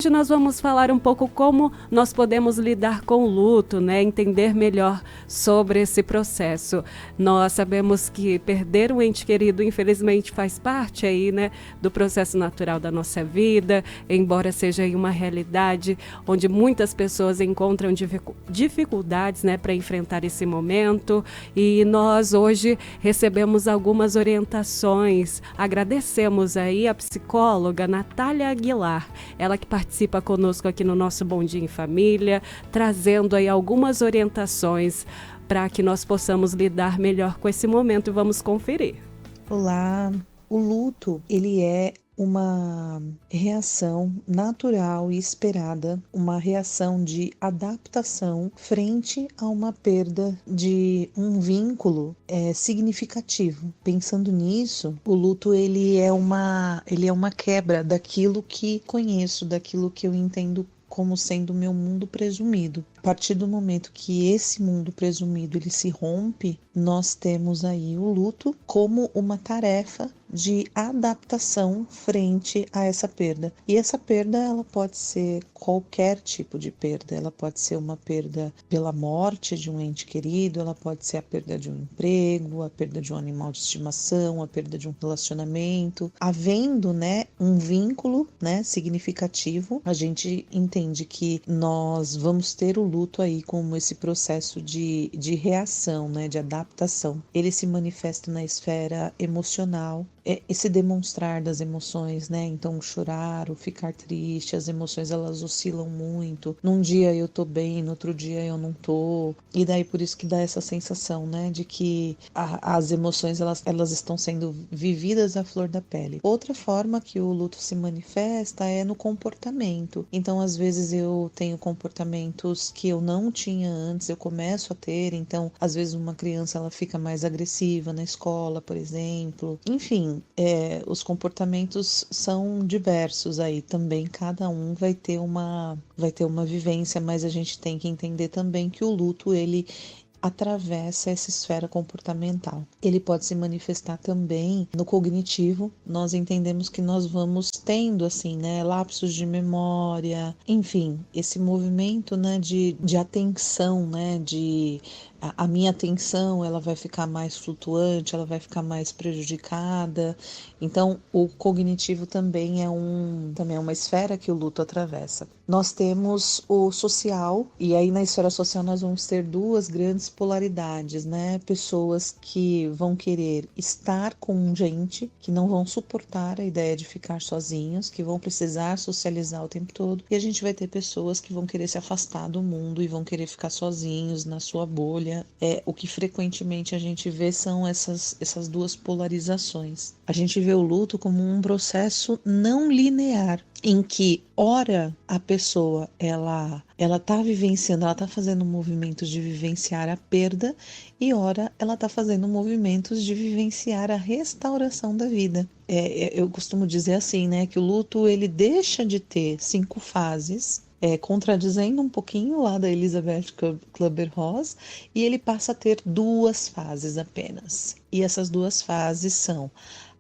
Hoje nós vamos falar um pouco como nós podemos lidar com o luto, né? Entender melhor sobre esse processo. Nós sabemos que perder um ente querido, infelizmente, faz parte aí, né, do processo natural da nossa vida, embora seja aí uma realidade onde muitas pessoas encontram dificuldades, né, para enfrentar esse momento. E nós hoje recebemos algumas orientações. Agradecemos aí a psicóloga Natália Aguilar, ela que participa conosco aqui no nosso Bom Dia em Família, trazendo aí algumas orientações para que nós possamos lidar melhor com esse momento e vamos conferir. Olá, o luto, ele é uma reação natural e esperada, uma reação de adaptação frente a uma perda de um vínculo significativo. Pensando nisso, o luto ele é uma quebra daquilo que conheço, daquilo que eu entendo como sendo o meu mundo presumido. A partir do momento que esse mundo presumido ele se rompe, nós temos aí o luto como uma tarefa de adaptação frente a essa perda. E essa perda, ela pode ser qualquer tipo de perda. Ela pode ser uma perda pela morte de um ente querido, ela pode ser a perda de um emprego, a perda de um animal de estimação, a perda de um relacionamento. Havendo, né, um vínculo, né, significativo, a gente entende que nós vamos ter o luto aí como esse processo de reação, né, de adaptação. Ele se manifesta na esfera emocional, esse demonstrar das emoções, né? Então, o chorar, o ficar triste, as emoções elas oscilam muito. Num dia eu tô bem, no outro dia eu não tô. E daí por isso que dá essa sensação, né? De que as emoções elas estão sendo vividas à flor da pele. Outra forma que o luto se manifesta é no comportamento. Então, às vezes eu tenho comportamentos que eu não tinha antes, eu começo a ter. Então, às vezes uma criança ela fica mais agressiva na escola, por exemplo. Enfim, os comportamentos são diversos aí também, cada um vai ter uma vivência, mas a gente tem que entender também que o luto ele atravessa essa esfera comportamental. Ele pode se manifestar também no cognitivo. Nós entendemos que nós vamos tendo assim, né, lapsos de memória, enfim, esse movimento, né, de atenção, né, de a minha atenção ela vai ficar mais flutuante, ela vai ficar mais prejudicada. Então, o cognitivo também é uma esfera que o luto atravessa. Nós temos o social, e aí na esfera social nós vamos ter duas grandes polaridades, né? Pessoas que vão querer estar com gente, que não vão suportar a ideia de ficar sozinhos, que vão precisar socializar o tempo todo, e a gente vai ter pessoas que vão querer se afastar do mundo e vão querer ficar sozinhos na sua bolha. O que frequentemente a gente vê são essas duas polarizações. A gente vê o luto como um processo não linear, em que ora a pessoa ela está vivenciando, ela está fazendo movimentos de vivenciar a perda e ora ela está fazendo movimentos de vivenciar a restauração da vida. Eu costumo dizer assim, né, que o luto ele deixa de ter 5 fases, contradizendo um pouquinho lá da Elizabeth Kübler-Ross, e ele passa a ter 2 fases apenas. E essas 2 fases são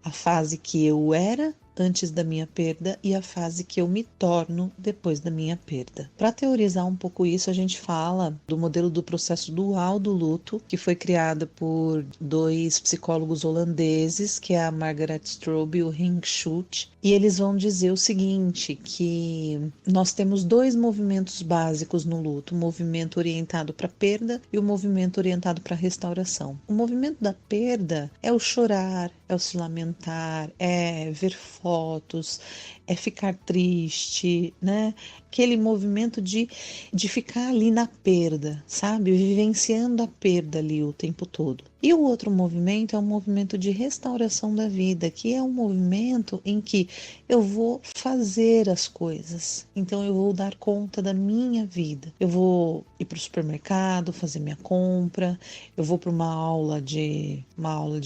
a fase que eu era antes da minha perda e a fase que eu me torno depois da minha perda. Para teorizar um pouco isso, a gente fala do modelo do processo dual do luto, que foi criado por 2 psicólogos holandeses, que é a Margaret Stroop e o Henk Schut, e eles vão dizer o seguinte, que nós temos 2 movimentos básicos no luto, o movimento orientado para a perda e o movimento orientado para a restauração. O movimento da perda é o chorar, é o se lamentar, é ver fotos, é ficar triste, né? Aquele movimento de ficar ali na perda, sabe? Vivenciando a perda ali o tempo todo. E o outro movimento é um movimento de restauração da vida, que é um movimento em que eu vou fazer as coisas. Então eu vou dar conta da minha vida. Eu vou ir para o supermercado, fazer minha compra, eu vou para uma aula de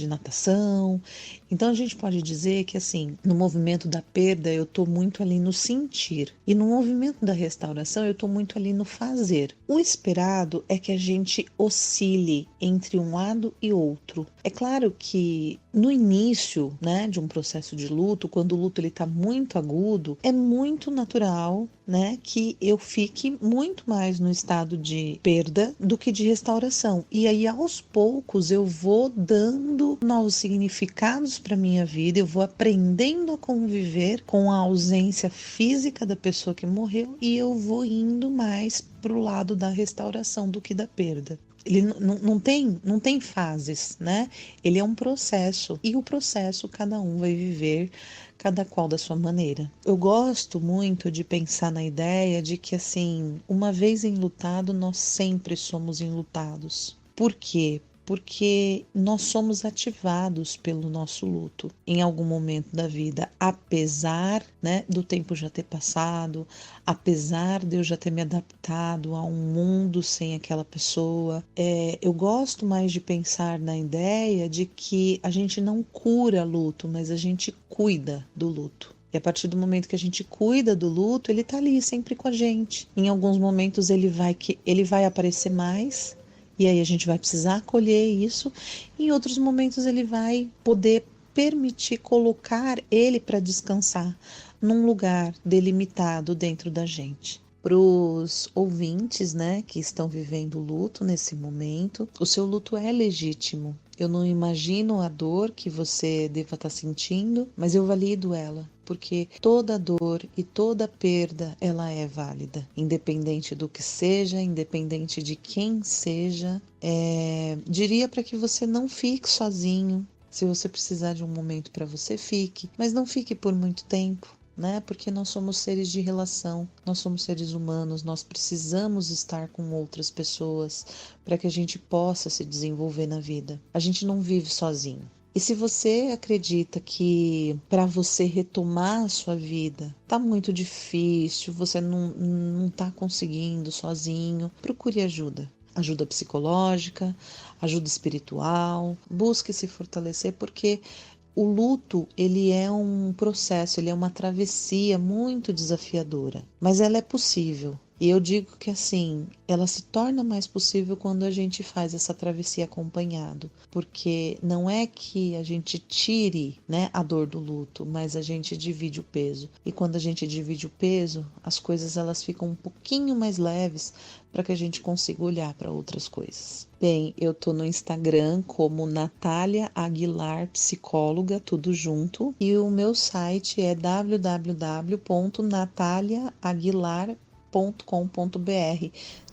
natação. Então a gente pode dizer que assim, no movimento da perda eu estou muito ali no sentir e no movimento da restauração eu estou muito ali no fazer. O esperado é que a gente oscile entre um lado e outro. É claro que no início, né, de um processo de luto, quando o luto ele está muito agudo, é muito natural, né, que eu fique muito mais no estado de perda do que de restauração. E aí, aos poucos, eu vou dando novos significados para minha vida, eu vou aprendendo a conviver com a ausência física da pessoa que morreu e eu vou indo mais para o lado da restauração do que da perda. Ele não tem fases, né? Ele é um processo e o processo cada um vai viver, cada qual da sua maneira. Eu gosto muito de pensar na ideia de que, assim, uma vez enlutado, nós sempre somos enlutados. Por quê? Porque nós somos ativados pelo nosso luto em algum momento da vida, apesar, né, do tempo já ter passado, apesar de eu já ter me adaptado a um mundo sem aquela pessoa. Eu gosto mais de pensar na ideia de que a gente não cura luto, mas a gente cuida do luto. E a partir do momento que a gente cuida do luto, ele está ali sempre com a gente. Em alguns momentos ele vai aparecer mais, e aí a gente vai precisar acolher isso. Em outros momentos ele vai poder permitir colocar ele para descansar num lugar delimitado dentro da gente. Para os ouvintes, né, que estão vivendo luto nesse momento, o seu luto é legítimo. Eu não imagino a dor que você deva estar sentindo, mas eu valido ela, porque toda dor e toda perda, ela é válida, independente do que seja, independente de quem seja. Diria para que você não fique sozinho. Se você precisar de um momento para você, fique, mas não fique por muito tempo, né? Porque nós somos seres de relação, nós somos seres humanos, nós precisamos estar com outras pessoas para que a gente possa se desenvolver na vida. A gente não vive sozinho. E se você acredita que para você retomar a sua vida tá muito difícil, você não tá conseguindo sozinho, procure ajuda. Ajuda psicológica, ajuda espiritual, busque se fortalecer, porque o luto, ele é um processo, ele é uma travessia muito desafiadora, mas ela é possível. E eu digo que assim, ela se torna mais possível quando a gente faz essa travessia acompanhado, porque não é que a gente tire, né, a dor do luto, mas a gente divide o peso. E quando a gente divide o peso, as coisas elas ficam um pouquinho mais leves para que a gente consiga olhar para outras coisas. Bem, eu tô no Instagram como Natália Aguilar Psicóloga, tudo junto, e o meu site é www.nataliaaguilar.com.br.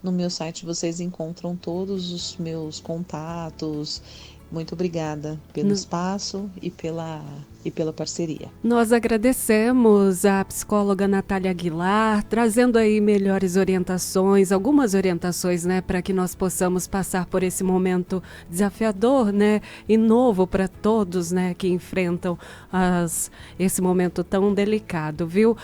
No meu site vocês encontram todos os meus contatos. Muito obrigada pelo espaço e pela parceria. Nós agradecemos a psicóloga Natália Aguilar, trazendo aí melhores orientações, algumas orientações, né, para que nós possamos passar por esse momento desafiador, né, e novo para todos, né, que enfrentam esse momento tão delicado, viu?